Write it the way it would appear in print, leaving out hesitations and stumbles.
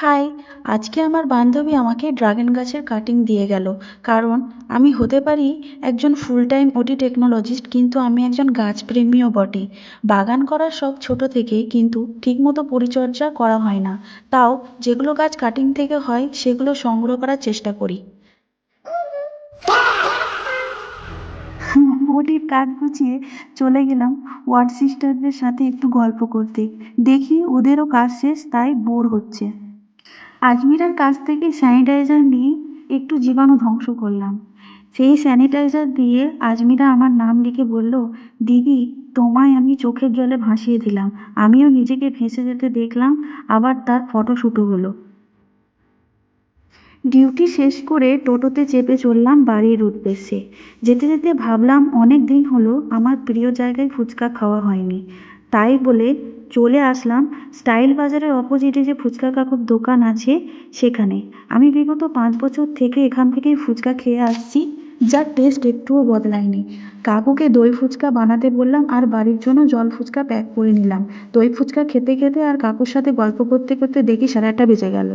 High! আজকে আমার বান্ধবী আমাকে ড্রাগন গাছের কাটিং দিয়ে গেল। কারণ আমি হতে পারি একজন ফুল টাইম ওটি টেকনোলজিস্ট, কিন্তু আমি একজন গাছপ্রেমীও বটে। বাগান করার শখ ছোট থেকেই, কিন্তু ঠিকমতো পরিচর্যা করা হয় না। তাও যেগুলো গাছ কাটিং থেকে হয় সেগুলো সংগ্রহ করার চেষ্টা করি। ওটির কাজ গুছিয়ে চলে গেলাম ওয়ার্ড সিস্টারদের সাথে একটু গল্প করতে। দেখি ওদেরও কাজ শেষ, তাই বোর হচ্ছে। আজমিরার কাছ থেকে স্যানিটাইজার নিয়ে একটু জীবাণু ধ্বংস করলাম। সেই স্যানিটাইজার দিয়ে আজমিরা আমার নাম লিখে বলল, দিদি, তোমায় আমি চোখের জলে ভাসিয়ে দিলাম। আমিও নিজেকে ভেসে যেতে দেখলাম, আবার তার ফটোশ্যুটও হলো। ডিউটি শেষ করে টোটোতে চেপে চললাম বাড়ির উদ্দেশ্যে। যেতে যেতে ভাবলাম অনেক দিন হলো আমার প্রিয় জায়গায় ফুচকা খাওয়া হয়নি। তাই বলে চলে আসলাম স্টাইল বাজারের অপোজিটে যে ফুচকা কাকুর দোকান আছে সেখানে। আমি বিগত 5 বছর থেকে এখান থেকেই ফুচকা খেয়ে আসছি, যার টেস্ট একটুও বদলায়নি। কাকুকে দই ফুচকা বানাতে বললাম আর বাড়ির জন্য জল ফুচকা প্যাক করে নিলাম। দই ফুচকা খেতে খেতে আর কাকুর সাথে গল্প করতে করতে দেখি 8:30 বেজে গেল।